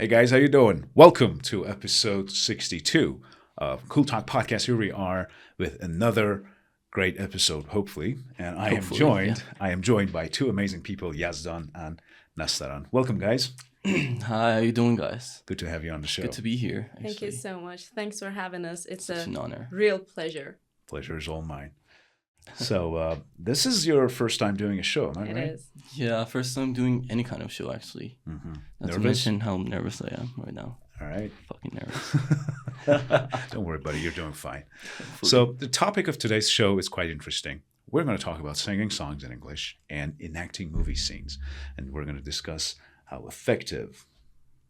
Hey guys, how you doing? Welcome to episode 62 of Cool Talk Podcast. Here we are with another great episode, hopefully. And I am joined by two amazing people, Yezdan and Nestern. Welcome, guys. Hi, how you doing, guys? Good to have you on the show. Good to be here. Actually. Thank you so much. Thanks for having us. It's an honor. Real pleasure. Pleasure is all mine. So this is your first time doing a show, am I right? It is. Yeah, first time doing any kind of show, actually. Mm-hmm. Not to mention how nervous I am right now. All right. Fucking nervous. Don't worry, buddy. You're doing fine. So the topic of today's show is quite interesting. We're going to talk about singing songs in English and enacting movie scenes. And we're going to discuss how effective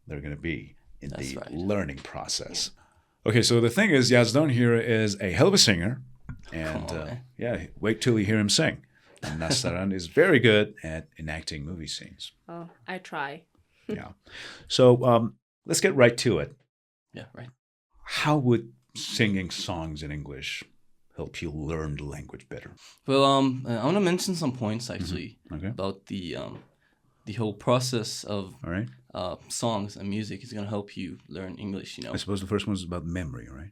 they're going to be in the learning process. Yeah. Okay, so the thing is, Yzdon here is a hell of a singer. And wait till you hear him sing. And Nestern is very good at enacting movie scenes. Oh, I try. Yeah. So let's get right to it. Yeah, right. How would singing songs in English help you learn the language better? Well, I want to mention some points actually about the whole process of songs and music is going to help you learn English. You know, I suppose the first one is about memory, right?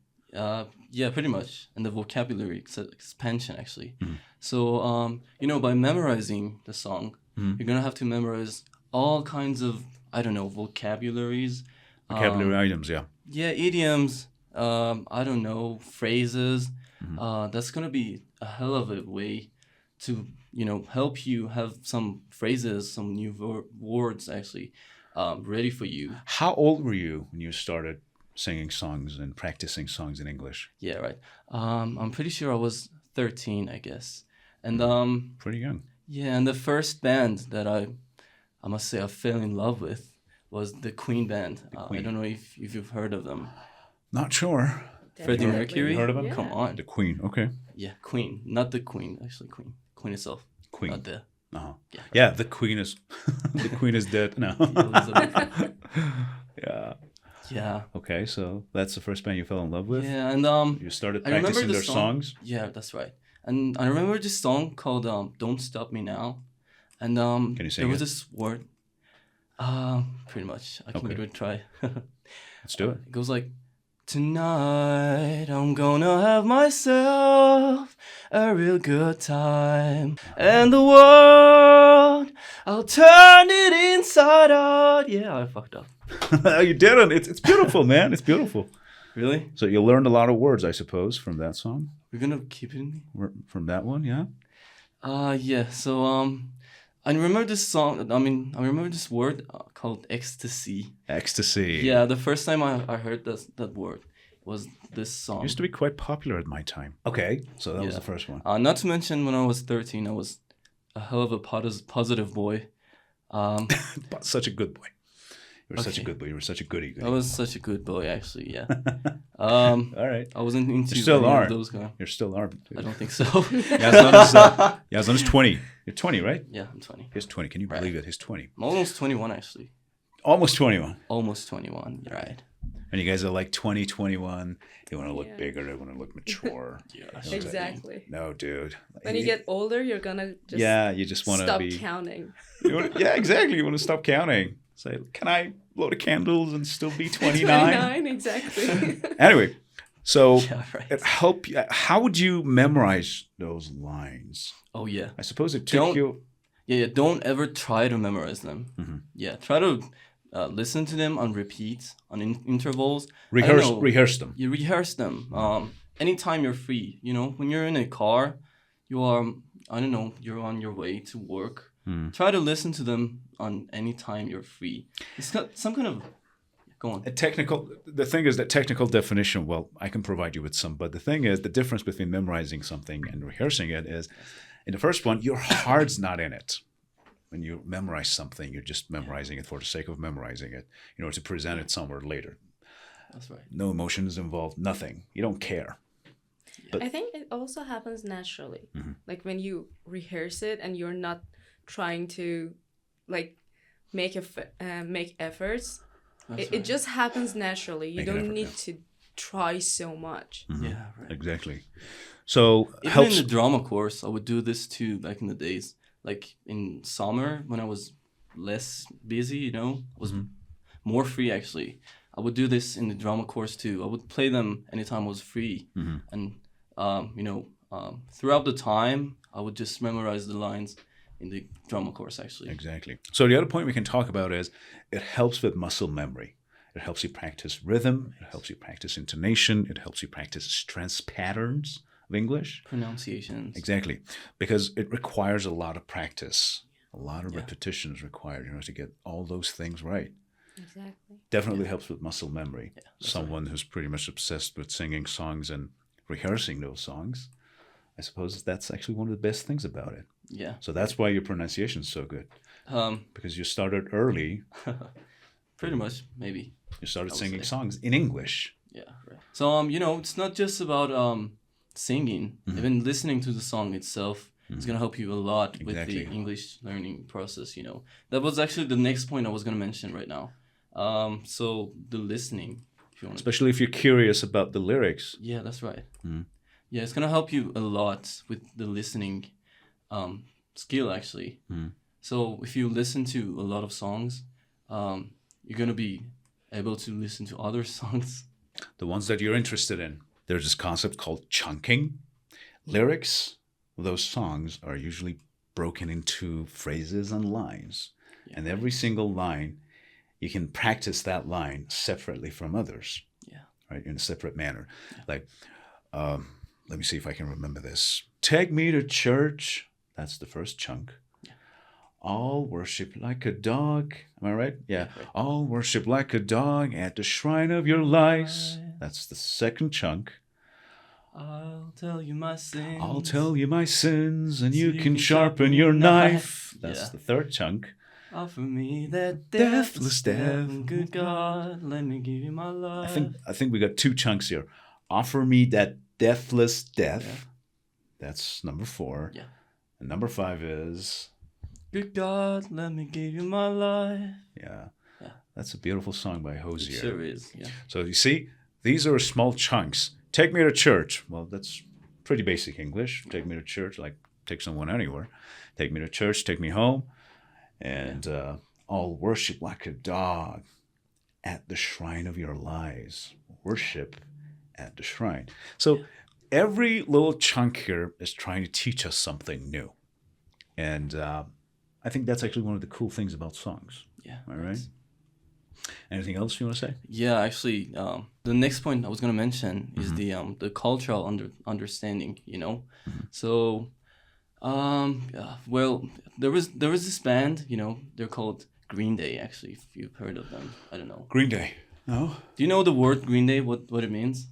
Yeah, pretty much, and the vocabulary expansion actually. Mm-hmm. So, by memorizing the song, you're gonna have to memorize all kinds of vocabularies, items, yeah. Yeah, idioms. Phrases. Mm-hmm. That's gonna be a hell of a way to help you have some phrases, some new words actually ready for you. How old were you when you started singing songs and practicing songs in English? Yeah, right. I'm pretty sure I was 13, I guess. And pretty young. Yeah, and the first band that I must say I fell in love with was the Queen band. I don't know if you've heard of them. Not sure. Freddie Mercury. You heard of them? Yeah. Come on. The Queen. Okay. Yeah, Queen, not the Queen. Actually, Queen. Queen itself. Queen. Not the. Uh-huh. Yeah. Yeah, the Queen is the Queen is dead now. Yeah. Yeah. Okay, so that's the first band you fell in love with? Yeah, and you started practicing their songs? Yeah, that's right. And I remember this song called Don't Stop Me Now. And can you sing there was this word. Pretty much. I can give it a try. Let's do it. It goes like, tonight I'm gonna have myself a real good time. And the world, I'll turn it inside out. Yeah, I fucked up. You didn't. It's beautiful, man. It's beautiful. Really? So you learned a lot of words, I suppose, from that song? We're gonna keep it in? From that one, yeah? Yeah. So, I remember this song. I remember this word called ecstasy. Ecstasy. Yeah, the first time I heard that word was this song. It used to be quite popular at my time. Okay, so that was the first one. Not to mention, when I was 13, I was a hell of a positive boy. Such a good boy. You were such a good boy. You were such a goody. I was such a good boy, actually, yeah. All right. I wasn't into you still are. Those guys. You still are. I don't think so. Yzdon is 20. You're 20, right? Yeah, I'm 20. He's 20. Can you believe it? He's 20. I'm almost 21, actually. Almost 21. Almost 21, right. And you guys are like 20, 21. You want to look bigger. You want to look mature. Exactly. No, dude. When you get older, you're gonna just you just want to be... stop counting. Exactly. You want to stop counting. Say, can I blow the candles and still be 29? 29, exactly. Anyway, so it help you. How would you memorize those lines? Oh, yeah. I suppose it took you... Yeah, don't ever try to memorize them. Mm-hmm. Yeah, try to listen to them on repeat, on intervals. Rehearse them. You rehearse them. Anytime you're free. When you're in a car, you are, you're on your way to work. Try to listen to them on any time you're free. It's got some kind of... Go on. The thing is that technical definition, well, I can provide you with some, but the thing is the difference between memorizing something and rehearsing it is, in the first one, your heart's not in it. When you memorize something, you're just memorizing it for the sake of memorizing it, to present it somewhere later. That's right. No emotion is involved, nothing. You don't care. But I think it also happens naturally. Mm-hmm. Like when you rehearse it and you're not trying to make efforts, it just happens naturally. You don't need to try so much. Mm-hmm. Yeah, right. Exactly. So even in the drama course, I would do this too back in the days. Like in summer when I was less busy, I was more free actually. I would do this in the drama course too. I would play them anytime I was free. And, throughout the time, I would just memorize the lines in the drama course actually. Exactly. So the other point we can talk about is it helps with muscle memory. It helps you practice rhythm. It helps you practice intonation. It helps you practice stress patterns of English. Pronunciations. Exactly. Because it requires a lot of practice. A lot of repetition is required, to get all those things right. Exactly. Definitely helps with muscle memory. Yeah, Someone who's pretty much obsessed with singing songs and rehearsing those songs, I suppose that's actually one of the best things about it. Yeah. So that's why your pronunciation is so good. Because you started early. Pretty much, maybe. You started singing songs in English. Yeah, right. So, it's not just about singing. Even listening to the song itself is going to help you a lot with the English learning process, That was actually the next point I was going to mention right now. So, the listening. Especially if you're curious about the lyrics. Yeah, that's right. Yeah, it's going to help you a lot with the listening skill, actually. So, if you listen to a lot of songs, you're going to be able to listen to other songs. The ones that you're interested in. There's this concept called chunking. Lyrics of those songs are usually broken into phrases and lines. Yeah, and every single line, you can practice that line separately from others. Yeah. Right? In a separate manner. Yeah. Like, let me see if I can remember this. Take me to church. That's the first chunk. I'll worship like a dog. Am I right? Yeah. Right. I'll worship like a dog at the shrine of your lies. That's the second chunk. I'll tell you my sins. I'll tell you my sins, and you can sharpen your knife. That's the third chunk. Offer me that deathless death. Good God, let me give you my life. I think we got two chunks here. Offer me that deathless death. Yeah. That's number 4. Yeah. And number 5 is... Good God, let me give you my life. Yeah. That's a beautiful song by Hosier. It sure is, yeah. So you see, these are small chunks. Take me to church. Well, that's pretty basic English. Take me to church, like take someone anywhere. Take me to church, take me home. And I'll worship like a dog at the shrine of your lies. Worship at the shrine. So every little chunk here is trying to teach us something new. And... I think that's actually one of the cool things about songs. Yeah. All right. Anything else you want to say? Yeah, actually, the next point I was going to mention is the cultural understanding. So, well, there was this band. They're called Green Day. Actually, if you've heard of them, I don't know. Green Day. No. Do you know the word Green Day? What it means?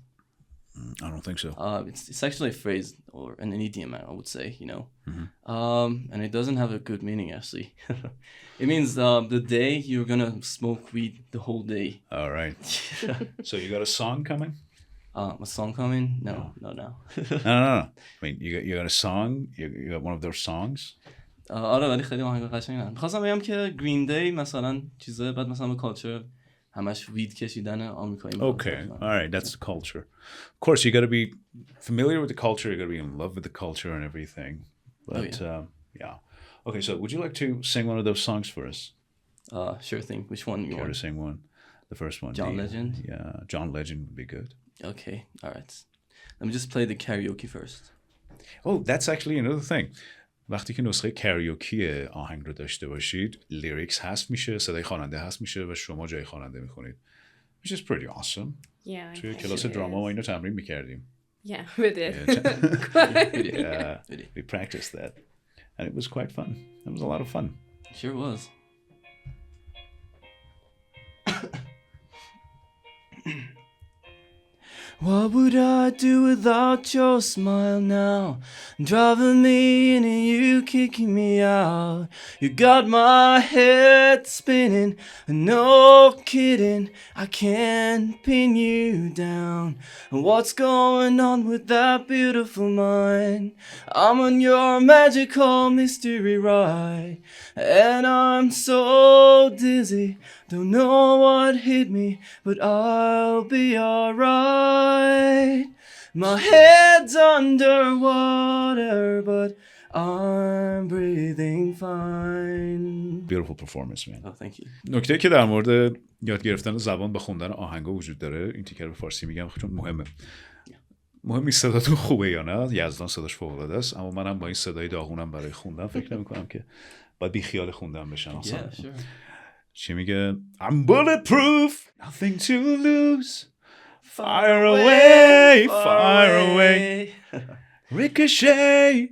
I don't think so. It's actually a phrase or an idiom, I would say, and it doesn't have a good meaning, actually. It means the day you're going to smoke weed the whole day. All right. So you got a song coming? A song coming? No. No. I mean, you got a song? You got one of their songs? آره ولی خیلی آهنگ قشنگن. می‌خواستم بگم که گرین دی مثلا چیزه بعد مثلا کالچر همش وید کشیدن آمریکایی. Okay, all right, that's the culture. Of course, you got to be familiar with the culture. You got to be in love with the culture and everything. But yeah. Okay, so would you like to sing one of those songs for us? Sure thing. Which one you want? want To sing one? The first one. John Legend? Yeah, John Legend would be good. Okay, all right. Let me just play the karaoke first. Oh, that's actually another thing. وقتی که نسخه کاریوکی آهنگ رو داشته باشید لیریکس هست میشه صدای خواننده هست میشه و شما جای خواننده میخونید which is pretty awesome. Yeah. توی کلاس دراما ما اینو تمرین میکردیم. Yeah, we did. Yeah, we practiced that and it was quite fun. It was a lot of fun. It sure was. What would I do without your smile now? Driving me in and you kicking me out. You got my head spinning, no kidding, I can't pin you down. What's going on with that beautiful mind? I'm on your magical mystery ride, and I'm so dizzy, don't know what hit me, but I'll be alright. My head's underwater, but I'm breathing fine. Beautiful performance, man. Oh, thank you. نکته که در مورد یاد گرفتن زبان به خوندن آهنگا وجود داره، این تیکر به فارسی میگم چون مهمه. مهم نیست صداتون خوبه یا نه، یزدان صداش فوق‌العاده است، اما منم با این صدای داغونم برای خوندن فکر نمی‌کنم که باید بی خیال خوندن بشم. Yeah, sure. چی میگه؟ I'm bulletproof, nothing to lose. Fire away, fire away. Ricochet.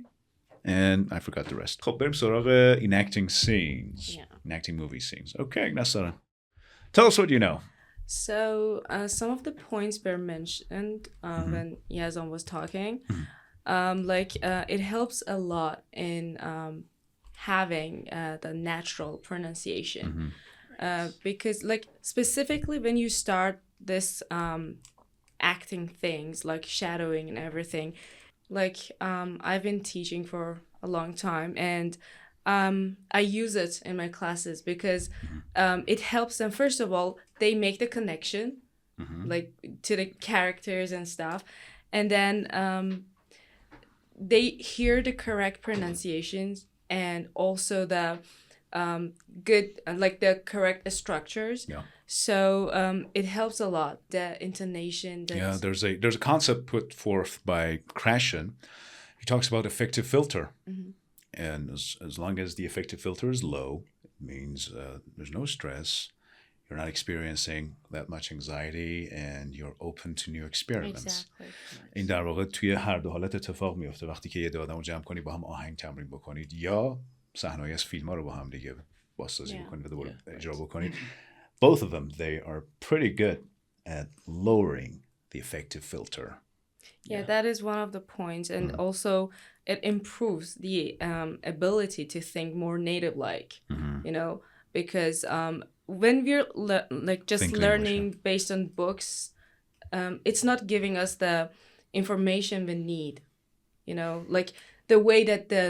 And I forgot the rest. خب بریم سراغ enacting scenes. Enacting movie scenes. Okay, نسترن. Tell us what you know. So some of the points were mentioned when Yezdan was talking. It helps a lot in having the natural pronunciation. Because like specifically when you start this acting things like shadowing and everything, like I've been teaching for a long time, and I use it in my classes because it helps them. First of all, they make the connection like to the characters and stuff, and then they hear the correct pronunciations and also the good like the correct structures. Yeah. So it helps a lot. The intonation. Yeah, there's a concept put forth by Krashen. He talks about effective filter, and as long as the effective filter is low, it means there's no stress. You're not experiencing that much anxiety, and you're open to new experiments. Exactly. این در واقع توی هر دو حالت اتفاق میفته. وقتی که یه عده آدمو جمع کنی با هم آهنگ تمرین بکنید یا صحنه‌ای از فیلم‌ها رو با هم دیگه بازسازی بکنید و دوباره اجرا بکنید. Both of them, they are pretty good at lowering the effective filter. Yeah, that is one of the points, and also it improves the ability to think more native-like, you know, because when we're just learning based on books, it's not giving us the information we need, you know, like the way that the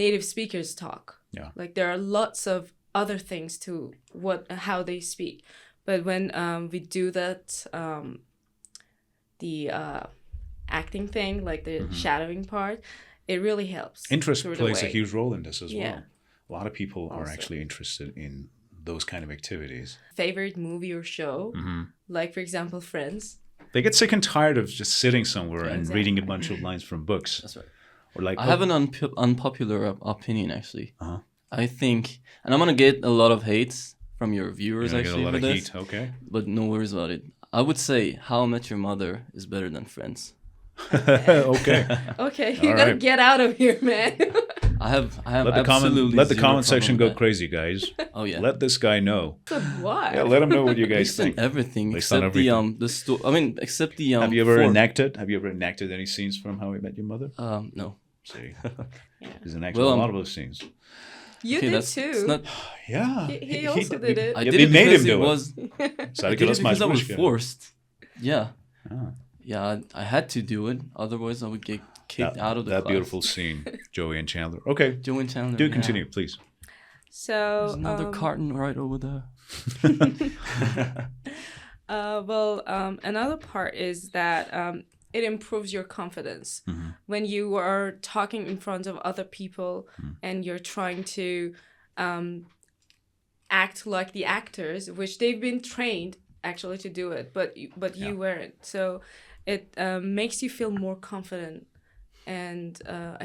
native speakers talk. Yeah. Like there are lots of other things to how they speak, but when we do that the acting thing, like the shadowing part, it really helps. Interest plays a huge role in this as well. A lot of people also are actually interested in those kind of activities. Favorite movie or show, like for example Friends. They get sick and tired of just sitting somewhere and reading a bunch of lines from books. That's right. Or like I have an unpopular opinion actually. I think, and I'm gonna get a lot of hates from your viewers actually get a lot for of this. heat, okay. But no worries about it. I would say How I Met Your Mother is better than Friends. Okay. Okay, you gotta get out of here, man. I have let the comment section go crazy, guys. Oh yeah. Let this guy know. But why? Yeah, let him know what you guys think. Everything Based except on everything. the story. I mean, except the Have you ever enacted any scenes from How I Met Your Mother? No. See. He's enacted a lot of those scenes. You did too. It's not, Yeah. He also did it. I did it because it was I was forced. Yeah. Yeah, I had to do it. Otherwise, I would get kicked out of the that class. beautiful scene, Joey and Chandler. Okay. Joey and Chandler. Do continue, please. So there's another carton right over there. Another part is that it improves your confidence when you are talking in front of other people and you're trying to act like the actors, which they've been trained actually to do it, but you weren't. So it makes you feel more confident, and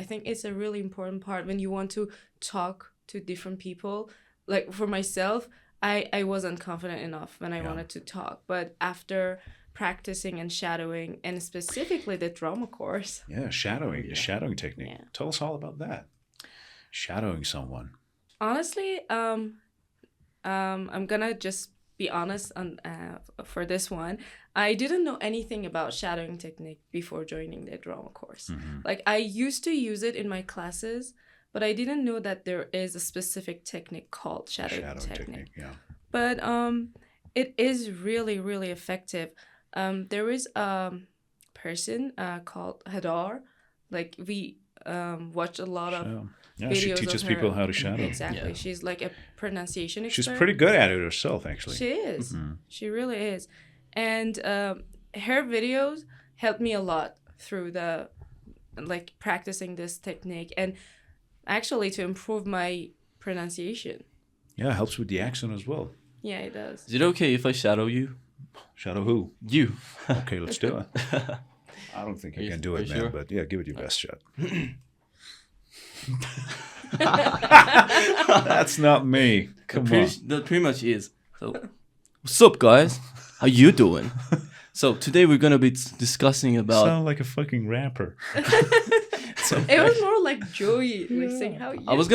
I think it's a really important part when you want to talk to different people. Like for myself, I wasn't confident enough when I wanted to talk, but after practicing and shadowing, and specifically the drama course. Yeah, the shadowing technique. Yeah. Tell us all about that. Shadowing someone. Honestly, I'm gonna just be honest on for this one. I didn't know anything about shadowing technique before joining the drama course. Like I used to use it in my classes, but I didn't know that there is a specific technique called shadowing technique. Yeah. But it is really, really effective. There is a person called Hadar. Like we watch a lot of videos. She teaches people how to shadow. Exactly. Yeah. She's like a pronunciation expert. She's pretty good at it herself, actually. She is. She really is. And her videos helped me a lot through the practicing this technique. And actually to improve my pronunciation. Yeah, it helps with the accent as well. Yeah, it does. Is it okay if I shadow you? Shadow who? You. Okay, let's do it. I don't think I can do it, man, sure? but yeah, give it your best shot. That's not me. Come on. That pretty much is. So, what's up, guys? How you doing? So today we're gonna be discussing about. Sound like a fucking rapper. It was more like Joey, like saying how you. I was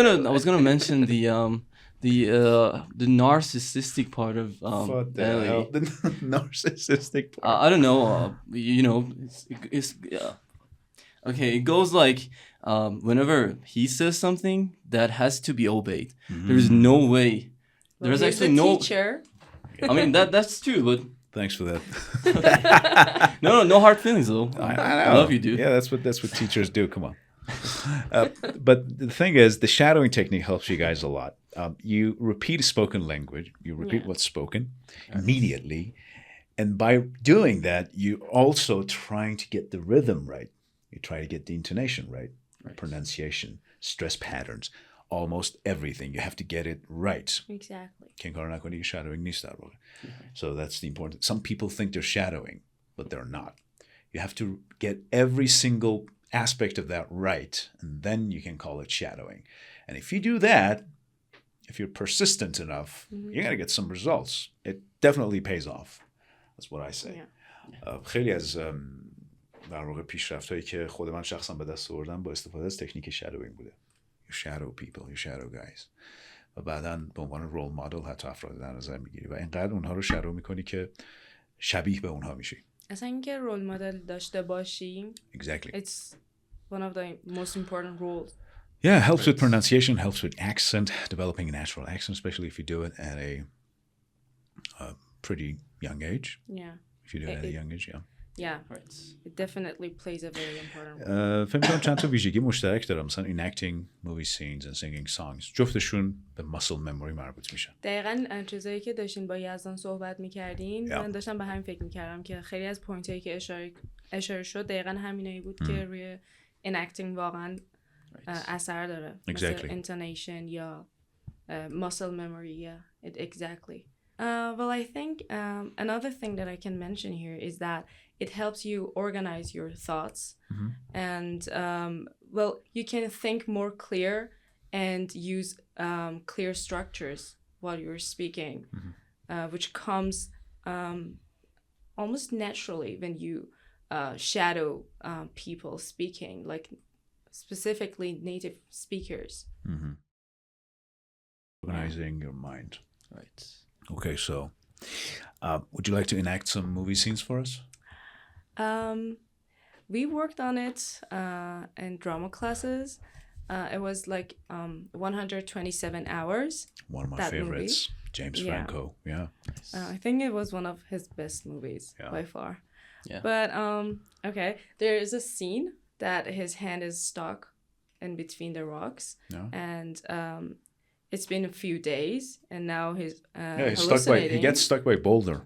gonna mention the narcissistic part of What the Ellie. hell? The narcissistic part. I don't know. You know, it's okay. It goes like whenever he says something that has to be obeyed. There is no way. Well, There's he's actually the no. teacher. I mean that's true, but Thanks for that. no hard feelings though. I love you, dude. Yeah, that's what teachers do. Come on. But the thing is, the shadowing technique helps you guys a lot. You repeat a spoken language. You repeat what's spoken immediately. And by doing that, you're also trying to get the rhythm right. You try to get the intonation right, pronunciation, stress patterns, almost everything. You have to get it right. Exactly. Shadowing نیست در واقع. So that's the important. Some people think they're shadowing, but they're not. You have to get every single aspect of that right, and then you can call it shadowing. And if you do that, if you're persistent enough, you're going to get some results. It definitely pays off. That's what I say. خیلی از در واقع پیشرفت‌هایی که خود من شخصا به دست آوردم با استفاده از تکنیک shadowing بوده. You shadow people, you shadow guys. و بعداً به عنوان رول مدل حتی افراد در نظر میگیری و اینقدر اونها رو شادو میکنی که شبیه به اونها میشی. اصلا اینکه رول مدل داشته باشی. Exactly. It's one of the most important rules. Yeah, it helps with pronunciation, helps with accent, developing a natural accent, especially if you do it at a pretty young age. Yeah. If you do it at a young age, yeah. Yeah, it definitely plays a very important role. فکر می‌کنم چند تا ویژگی مشترک دارم، مثلا enacting movie scenes and singing songs. جفتشون به muscle memory مربوط میشن. دقیقاً چیزایی که داشتین با یزدان صحبت می‌کردین، من داشتم به همین فکر می‌کردم که خیلی از پوینتایی که اشاره شد دقیقاً همینایی بود که روی enacting واقعاً اثر داره. Exactly. مثل intonation یا muscle memory. Yeah, exactly. Well, I think another thing that I can mention here is that it helps you organize your thoughts, and well, you can think more clear and use clear structures while you're speaking, which comes almost naturally when you shadow people speaking, like specifically native speakers. Organizing your mind. Right. Okay, so would you like to enact some movie scenes for us? We worked on it in drama classes. It was like 127 hours. One of my that favorites, movie. James Franco. Yeah. I think it was one of his best movies by far. Yeah. But okay, there is a scene that his hand is stuck in between the rocks, and it's been a few days, and now he's hallucinating. He gets stuck by Boulder.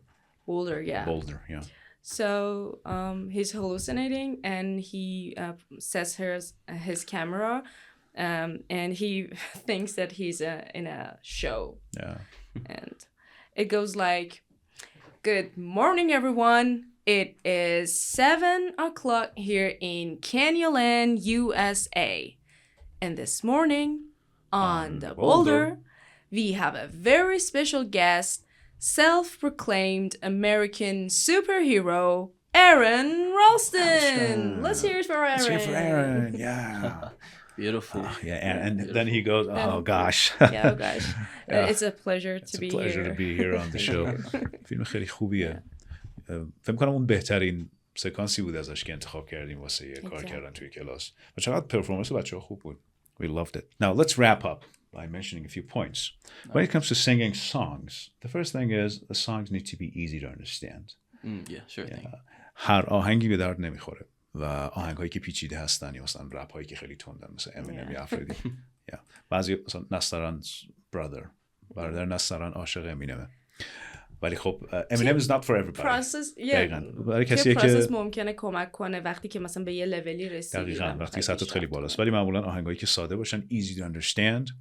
Boulder, yeah. Boulder, yeah. So he's hallucinating, and he sets his camera, and he thinks that he's in a show. Yeah. And it goes like, "Good morning, everyone. It is 7:00 here in Canyon, USA, and this morning on the Boulder, we have a very special guest, self-proclaimed American superhero, Aaron Ralston. Let's hear it for Aaron. Let's hear it for Aaron. Yeah. Beautiful. Yeah, and then he goes, "Oh gosh." Yeah, oh gosh. It's a pleasure to be here. It's a pleasure to be here on the show. فیلم خیلی خوبیه. فکر کنم اون بهترین سکانسی بود ازش که انتخاب کردیم واسه کار کردن توی کلاس. و چقدر پرفورمنس بچه‌ها خوب بود. We loved it. Now let's wrap up by mentioning a few points. When it comes to singing songs, the first thing is the songs need to be easy to understand. Yeah, sure thing. هر آهنگی به درد نمیخوره و آهنگایی که پیچیده هستن یا مثلا رپ هایی که خیلی تندن مثل امینم یا افرادی. بعضی مثلا نسترن برادر نسترن عاشق امینمه. ولی خب Eminem is not for everybody. دقیقاً. برای کسی که ممکنه کمک کنه وقتی که مثلا به یه لولی رسیدی. دقیقاً وقتی سطحت خیلی بالاست. ولی معمولا آهنگایی که ساده باشن easy to understand.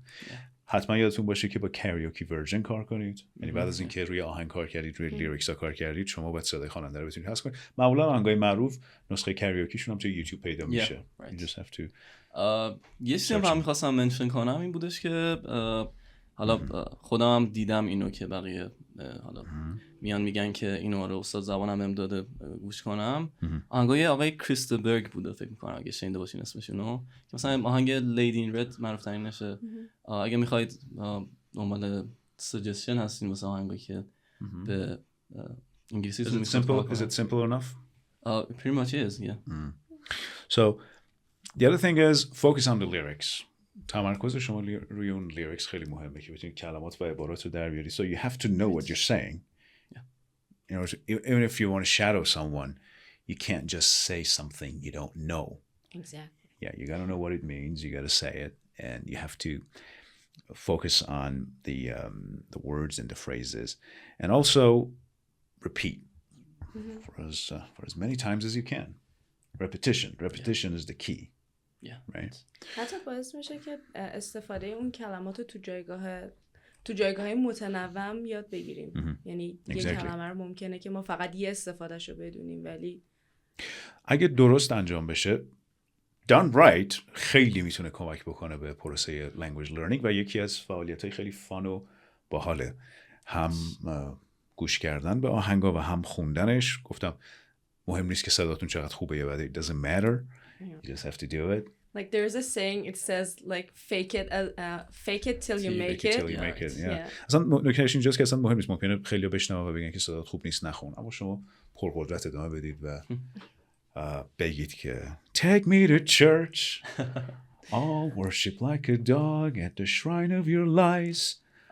حتما یادتون باشه که با کاریوکی ورژن کار کنید. یعنی بعد از اینکه روی آهنگ کار کردید، روی لیریکس ها کار کردید، شما باید صدای خواننده رو بتونید حذف کنید. معمولا آهنگای معروف نسخه کاریوکیشون هم توی یوتیوب پیدا میشه. You just have to یه چیزی هم می‌خواستم منشن کنم این بودش که حالا خودم هم دیدم اینو که بقیه حالا میان میگن که اینو رو استاد زبانم بهم داده گوش کنم. آهنگای آقای کریستبرگ بوده فکر می‌کنم اگه شنیده باشین اسمشونو، که مثلا آهنگ لیدی این رد معروف ترین نشه. اگه می‌خواید دنبال سجستشن هستین مثلا آهنگایی که به انگلیسی Is it simple enough? Pretty much is, yeah. So the other thing is focus on the lyrics. تمرکز شما روی اون لیریکس خیلی مهمه که بتونید کلمات و عبارات رو در بیاری. So you have to know what you're saying. You know, even if you want to shadow someone, you can't just say something you don't know. Exactly. Yeah, you got to know what it means. You got to say it, and you have to focus on the words and the phrases, and also repeat for as many times as you can. Repetition is the key. Right. حتی باعث میشه که استفاده اون کلمات رو تو جایگاه متنوع یاد بگیریم. یعنی یه کلمه رو ممکنه که ما فقط یه استفادهش رو بدونیم، ولی اگه درست انجام بشه done right خیلی میتونه کمک بکنه به پروسه language learning و یکی از فعالیت‌های خیلی فان و باحاله. هم گوش کردن به آهنگا و هم خوندنش. گفتم مهم نیست که صداتون چقدر خوبه یا بده. It doesn't matter. You just have to do it. Like there's a saying, it says like fake it till you make it. Till you make it. Yeah. اصلا نکتهش اینجاست که اصلا مهم نیست. ممکنه خیلی بشنون و بگن که صدات خوب نیست نخون. اما شما پرقدرت ادامه بدید و بگید که Take me to church. I'll worship like a dog at the shrine of your lies.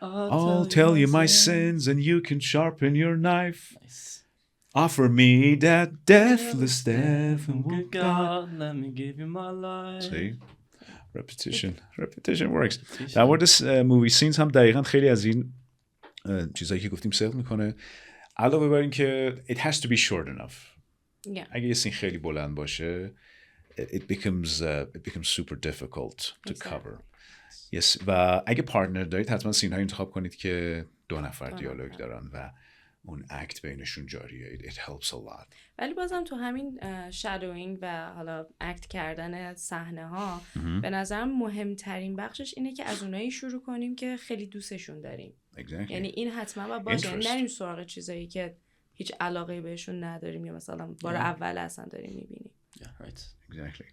I'll tell you my sins and you can sharpen your knife. Nice. Offer me that deathless death and Good God, let me give you my life. See? Repetition works. در مورد مووی سینز هم دقیقاً خیلی از این چیزایی که گفتیم سرو میکنه. علاوه بر این که it has to be short enough. اگه یه سین خیلی بلند باشه it becomes super difficult to cover. Yes. و اگه پارتنر دارید حتما سین های انتخاب کنید که 2 نفر دیالوگ دارن و اون اکت بینشون جاریه. It helps a lot. ولی بازم تو همین شادوینگ و حالا اکت کردن صحنه ها به نظرم مهمترین بخشش اینه که از اونایی شروع کنیم که خیلی دوستشون داریم. Exactly. یعنی این حتما باید باشه. نریم سراغ چیزایی که هیچ علاقه بهشون نداریم یا مثلا بار اول اصلا داریم میبینیم. Yeah, right. Exactly.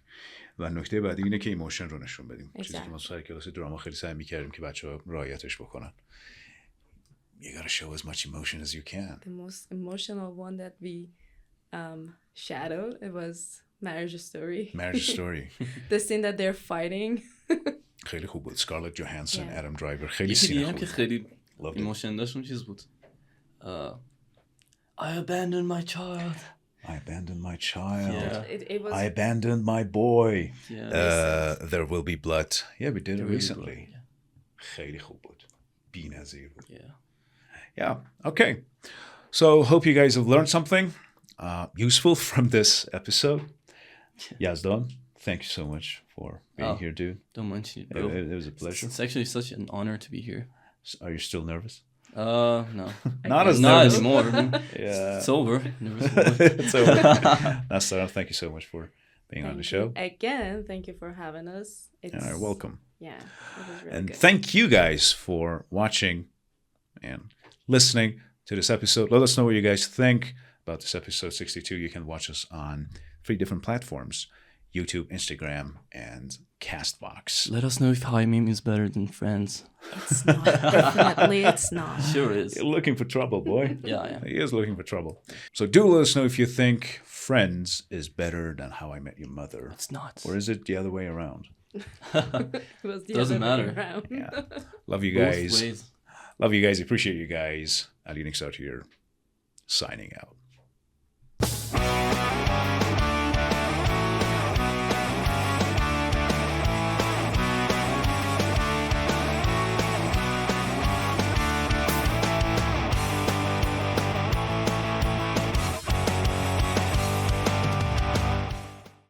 و نکته بعدی اینه که ایموشن رو نشون بدیم. چیزی که ما سر کلاس دراما خیلی سعی می‌کردیم که بچه‌ها رعایتش بکنن. You got to show as much emotion as you can. The most emotional one that we shadowed, it was Marriage Story. The scene that they're fighting. خیلی خوب بود. Scarlett Johansson, Adam Driver. خیلی سینه خوب. که خیلی ایموشن داشتون چیز بود. I abandoned my child. Yeah. I abandoned my boy. Yeah. There will be blood. Yeah, we did it recently. خیلی خوب بود. بی‌نظیر بود. Yeah. Okay. So hope you guys have learned something useful from this episode. Yazdan, thank you so much for being here, dude. Don't mention it, bro. It was a pleasure. It's actually such an honor to be here. Are you still nervous? No. Not as nervous anymore. Yeah. It's over. It's over. Nastran, thank you so much for being on the show. Again, thank you for having us. You're welcome. Yeah, it was really and good. Thank you guys for watching and listening to this episode. Let us know what you guys think about this episode 62. You can watch us on 3 different platforms: YouTube, Instagram, and Castbox. Let us know if High Meme is better than Friends. It's not. Definitely it's not. Sure is. You're looking for trouble, boy. Yeah. He is looking for trouble. So do let us know if you think Friends is better than How I Met Your Mother. It's not. Or is it the other way around? Doesn't matter. Yeah. Love you guys. Both ways. Love you guys. Appreciate you guys. Ali Nix out here, signing out.